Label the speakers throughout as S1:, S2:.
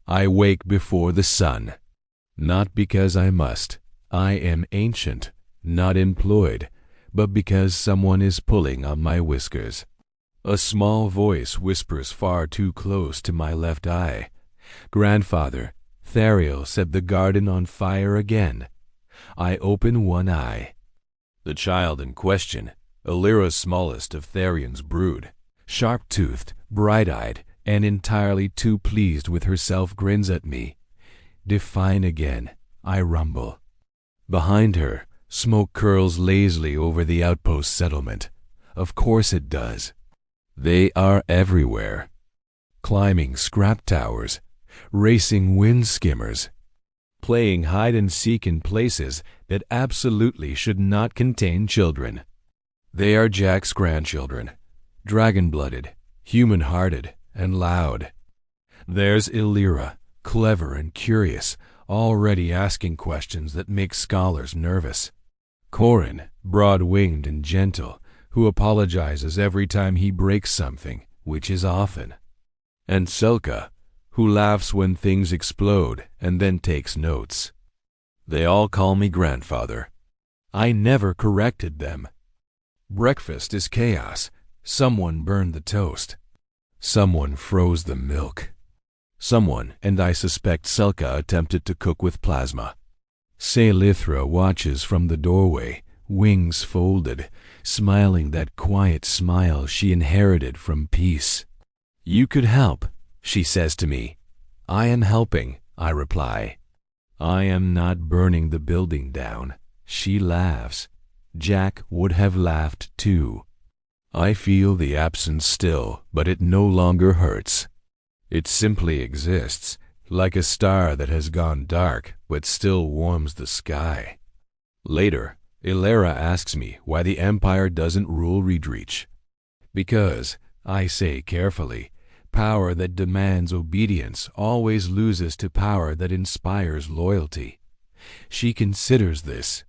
S1: I wake before the sun. Not because I must. I am ancient, not employed, but because someone is pulling on my whiskers. A small voice whispers far too close to my left eye. Grandfather, Theriel set the garden on fire again. I open one eye. The child in question, Illyra's smallest of Therion's brood, sharp-toothed, bright-eyed, and entirely too pleased with herself, grins at me. Define again, I rumble. Behind her, smoke curls lazily over the outpost settlement. Of course it does. They are everywhere. Climbing scrap towers, racing wind skimmers, playing hide-and-seek in places that absolutely should not contain children. They are Jack's grandchildren, dragon-blooded, human-hearted, and loud. There's Illyra, clever and curious, already asking questions that make scholars nervous. Corin, broad-winged and gentle, who apologizes every time he breaks something, which is often. And Selka, who laughs when things explode and then takes notes. They all call me grandfather. I never corrected them. Breakfast is chaos. Someone burned the toast. Someone froze the milk. Someone, and I suspect Selka, attempted to cook with plasma. Selithra watches from the doorway, wings folded, smiling that quiet smile she inherited from peace. You could help, she says to me. I am helping, I reply. I am not burning the building down. She laughs. Jack would have laughed too. I feel the absence still, but it no longer hurts. It simply exists, like a star that has gone dark but still warms the sky. Later, Illyra asks me why the Empire doesn't rule Reedreach. Because, I say carefully, power that demands obedience always loses to power that inspires loyalty. She considers this.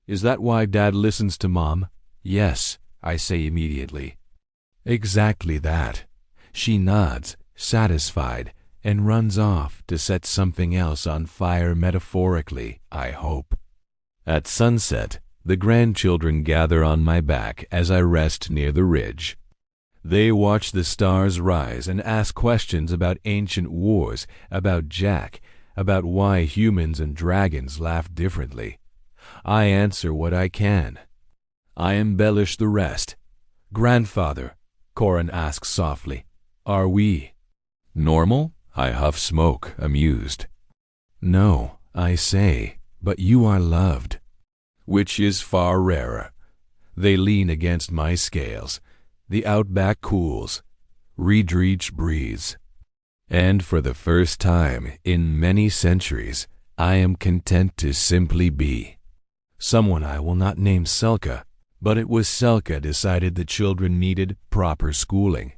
S1: Is that why Dad listens to Mom? Yes, I say immediately. Exactly that. She nods, satisfied, and runs off to set something else on fire metaphorically, I hope. At sunset, the grandchildren gather on my back as I rest near the ridge. They watch the stars rise and ask questions about ancient wars, about Jack, about why humans and dragons laugh differently. I answer what I can. I embellish the rest. Grandfather, Corin asks softly, are we normal? I huff smoke, amused. No, I say, but you are loved. Which is far rarer. They lean against my scales. The outback cools. Reedreach breathes. And for the first time in many centuries, I am content to simply be. Someone I will not name Selka, but it was Selka decided the children needed proper schooling.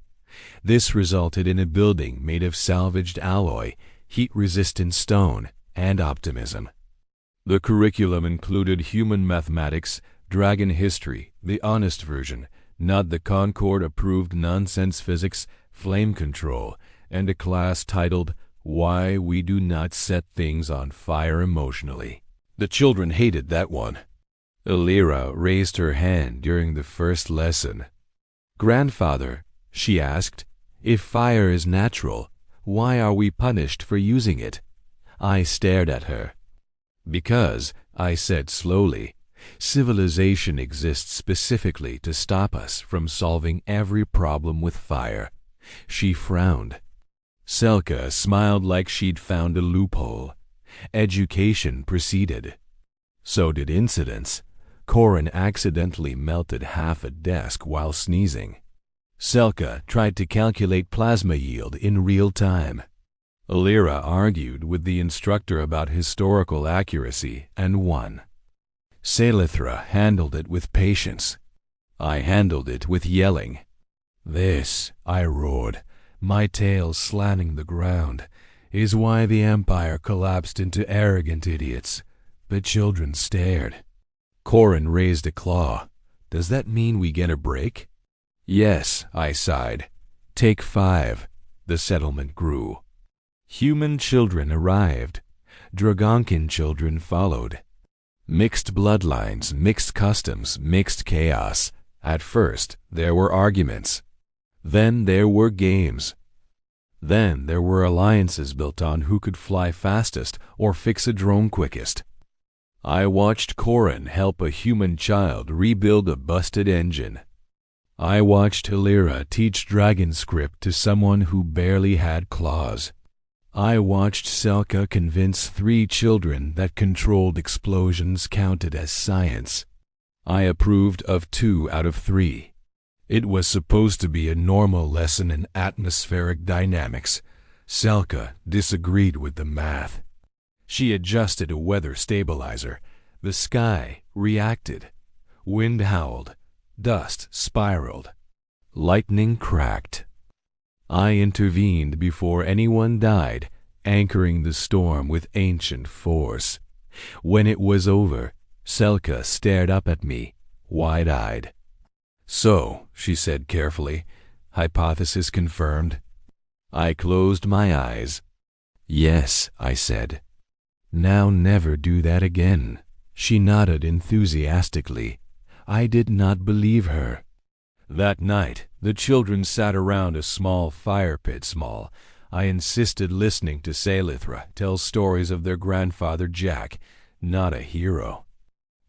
S1: This resulted in a building made of salvaged alloy, heat-resistant stone, and optimism. The curriculum included human mathematics, dragon history, the honest version, not the Concord-approved nonsense physics, flame control, and a class titled Why We Do Not Set Things on Fire Emotionally. The children hated that one. Illyra raised her hand during the first lesson. Grandfather, she asked, if fire is natural, why are we punished for using it? I stared at her. Because, I said slowly, civilization exists specifically to stop us from solving every problem with fire. She frowned. Selka smiled like she'd found a loophole. Education proceeded. So did incidents. Corin accidentally melted half a desk while sneezing. Selka tried to calculate plasma yield in real time. Illyra argued with the instructor about historical accuracy and won. Selithra handled it with patience. I handled it with yelling. This, I roared, my tail slamming the ground, is why the Empire collapsed into arrogant idiots. The children stared. Corin raised a claw. Does that mean we get a break? Yes, I sighed. Take 5. The settlement grew. Human children arrived. Dragonkin children followed. Mixed bloodlines, mixed customs, mixed chaos. At first, there were arguments. Then there were games. Then there were alliances built on who could fly fastest or fix a drone quickest. I watched Corin help a human child rebuild a busted engine. I watched Illyra teach dragon script to someone who barely had claws. I watched Selka convince 3 children that controlled explosions counted as science. I approved of 2 out of 3. It was supposed to be a normal lesson in atmospheric dynamics. Selka disagreed with the math. She adjusted a weather stabilizer. The sky reacted. Wind howled. Dust spiraled. Lightning cracked. I intervened before anyone died, anchoring the storm with ancient force. When it was over, Selka stared up at me, wide-eyed. "So," she said carefully, "hypothesis confirmed?" I closed my eyes. "Yes," I said. "Now never do that again." She nodded enthusiastically. I did not believe her. That night, the children sat around a small fire pit. I insisted listening to Salithra tell stories of their grandfather Jack, not a hero,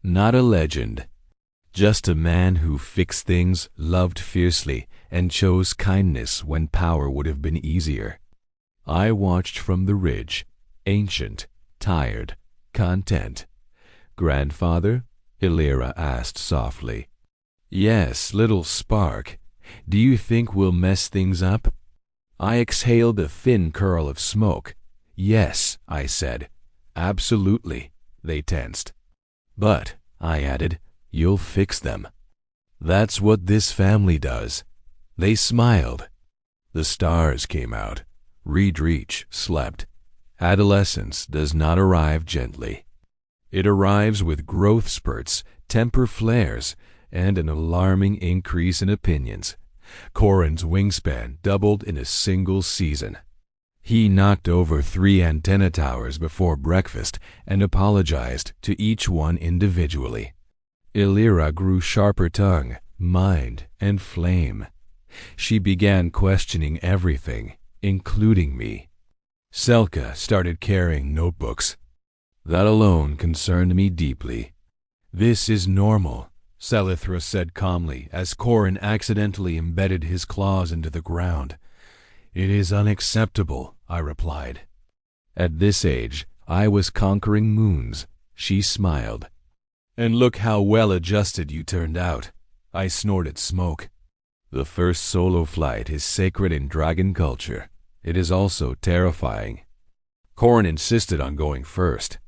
S1: not a legend, just a man who fixed things, loved fiercely, and chose kindness when power would have been easier. I watched from the ridge, ancient, tired, content. "Grandfather?" Illyra asked softly. "Yes, little spark. Do you think we'll mess things up?" I exhaled a thin curl of smoke. "Yes," I said. "Absolutely." They tensed. "But," I added, "you'll fix them." "That's what this family does." They smiled. The stars came out. Reedreach slept. Adolescence does not arrive gently. It arrives with growth spurts, temper flares, and an alarming increase in opinions. Corin's wingspan doubled in a single season. He knocked over 3 antenna towers before breakfast and apologized to each one individually. Illyra grew sharper tongue, mind, and flame. She began questioning everything, including me. Selka started carrying notebooks. That alone concerned me deeply. "This is normal," Salithra said calmly as Corin accidentally embedded his claws into the ground. "It is unacceptable," I replied. At this age, I was conquering moons. She smiled. "And look how well adjusted you turned out." I snorted smoke. The first solo flight is sacred in dragon culture. It is also terrifying. Corin insisted on going first.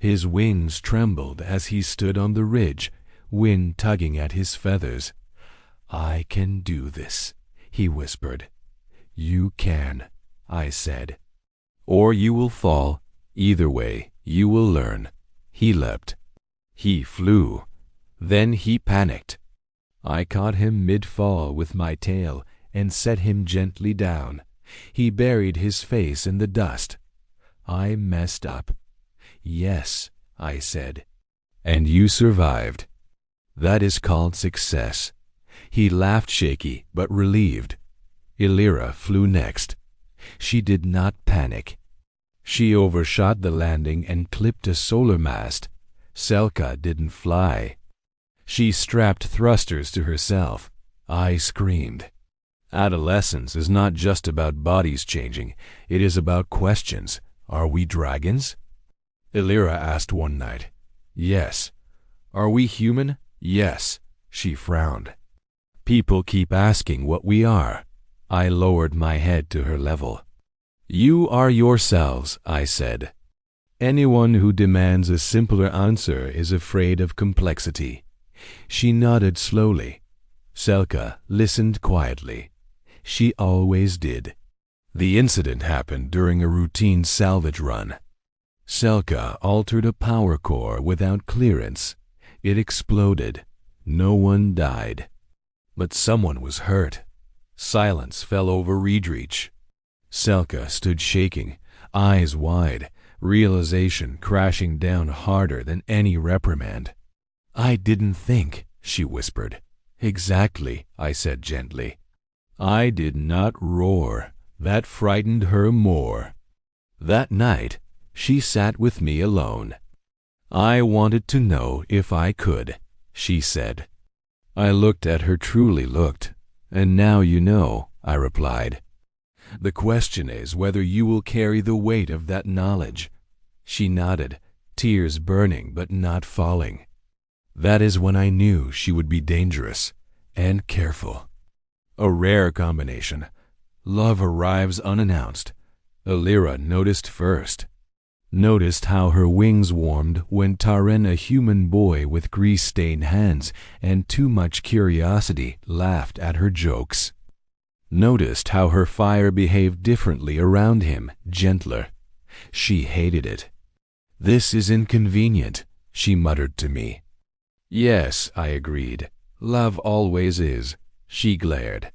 S1: His wings trembled as he stood on the ridge, wind tugging at his feathers. "I can do this," he whispered. "You can," I said. "Or you will fall. Either way, you will learn." He leapt. He flew. Then he panicked. I caught him mid-fall with my tail and set him gently down. He buried his face in the dust. I messed up. "Yes," I said. "And you survived. That is called success." He laughed shaky but relieved. Illyra flew next. She did not panic. She overshot the landing and clipped a solar mast. Selka didn't fly. She strapped thrusters to herself. I screamed. Adolescence is not just about bodies changing. It is about questions. Are we dragons? Illyra asked one night. Yes. Are we human? Yes. She frowned. People keep asking what we are. I lowered my head to her level. You are yourselves, I said. Anyone who demands a simpler answer is afraid of complexity. She nodded slowly. Selka listened quietly. She always did. The incident happened during a routine salvage run. Selka altered a power core without clearance. It exploded. No one died. But someone was hurt. Silence fell over Reedreach. Selka stood shaking, eyes wide, realization crashing down harder than any reprimand. "I didn't think," she whispered. "Exactly," I said gently. I did not roar. That frightened her more. That night, she sat with me alone. "I wanted to know if I could," she said. I looked at her, truly looked. "And now you know," I replied. "The question is whether you will carry the weight of that knowledge." She nodded, tears burning but not falling. That is when I knew she would be dangerous and careful. A rare combination. Love arrives unannounced. Elira noticed first. Noticed how her wings warmed when Taren, a human boy with grease-stained hands and too much curiosity, laughed at her jokes. Noticed how her fire behaved differently around him, gentler. She hated it. "This is inconvenient," she muttered to me. "Yes," I agreed. "Love always is." She glared.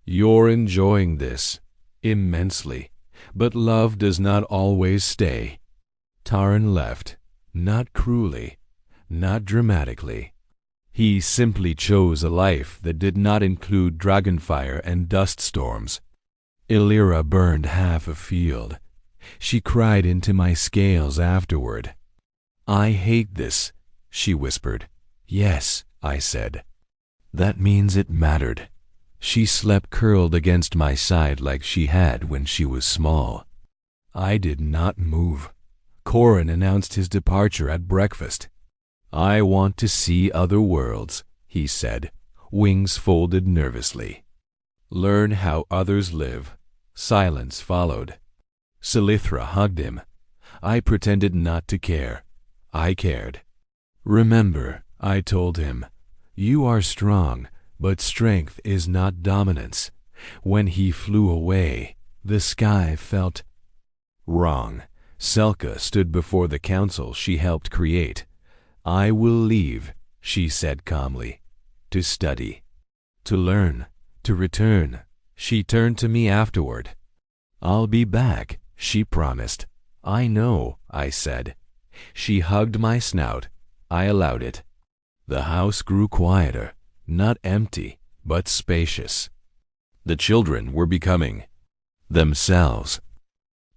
S1: "You're enjoying this." "Immensely. But love does not always stay." Taren left. Not cruelly. Not dramatically. He simply chose a life that did not include dragonfire and dust storms. Elira burned half a field. She cried into my scales afterward. "I hate this," she whispered. "Yes," I said. "That means it mattered." She slept curled against my side like she had when she was small. I did not move. Corin announced his departure at breakfast. "I want to see other worlds," he said, wings folded nervously. "Learn how others live." Silence followed. Silithra hugged him. I pretended not to care. I cared. "Remember," I told him, "you are strong, but strength is not dominance." When he flew away, the sky felt wrong. Selka stood before the council she helped create. "I will leave," she said calmly, "to study, to learn, to return." She turned to me afterward. "I'll be back," she promised. "I know," I said. She hugged my snout. I allowed it. The house grew quieter, not empty, but spacious. The children were becoming themselves.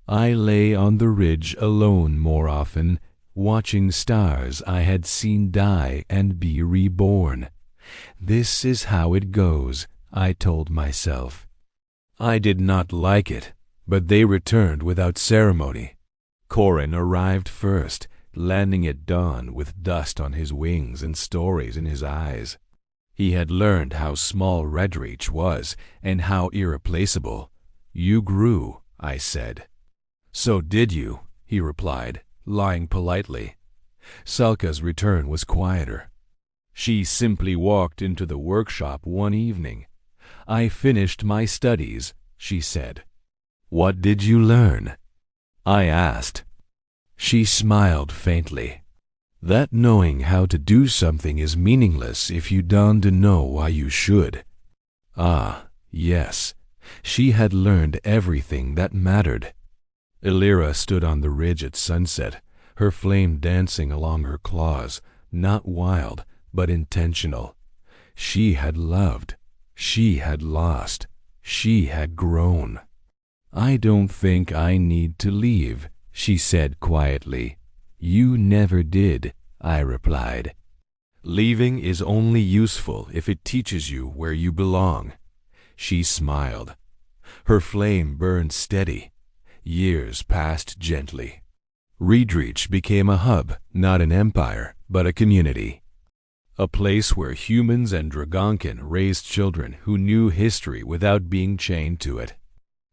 S1: I lay on the ridge alone more often, watching stars I had seen die and be reborn. This is how it goes, I told myself. I did not like it, but they returned without ceremony. Corin arrived first, landing at dawn with dust on his wings and stories in his eyes. He had learned how small Redreach was and how irreplaceable. "You grew," I said. "So did you," he replied, lying politely. Selka's return was quieter. She simply walked into the workshop one evening. "I finished my studies," she said. "What did you learn?" I asked. She smiled faintly. "That knowing how to do something is meaningless if you don't know why you should." Ah, yes. She had learned everything that mattered. Elira stood on the ridge at sunset, her flame dancing along her claws, not wild, but intentional. She had loved. She had lost. She had grown. "I don't think I need to leave," she said quietly. "You never did," I replied. "Leaving is only useful if it teaches you where you belong." She smiled. Her flame burned steady. Years passed gently. Redreach became a hub, not an empire, but a community. A place where humans and Dragonkin raised children who knew history without being chained to it.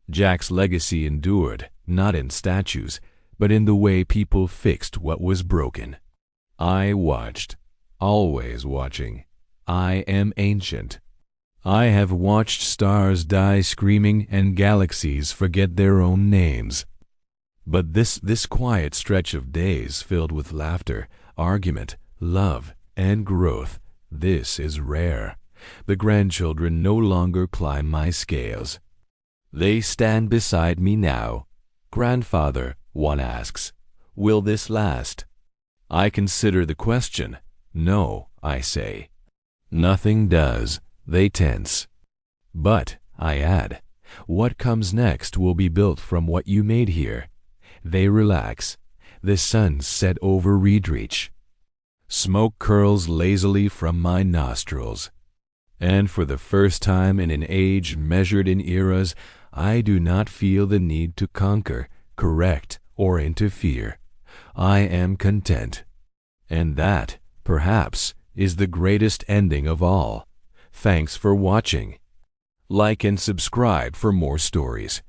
S1: Jack's legacy endured, not in statues, but in the way people fixed what was broken. I watched, always watching. I am ancient. I have watched stars die screaming and galaxies forget their own names. But this quiet stretch of days filled with laughter, argument, love, and growth, this is rare. The grandchildren no longer climb my scales. They stand beside me now, Grandfather, one asks, will this last? I consider the question. No, I say. Nothing does. They tense. But, I add, what comes next will be built from what you made here. They relax. The sun's set over Reedreach. Smoke curls lazily from my nostrils. And for the first time in an age measured in eras, I do not feel the need to conquer, correct, or interfere. I am content. And that, perhaps, is the greatest ending of all. Thanks for watching. Like and subscribe for more stories.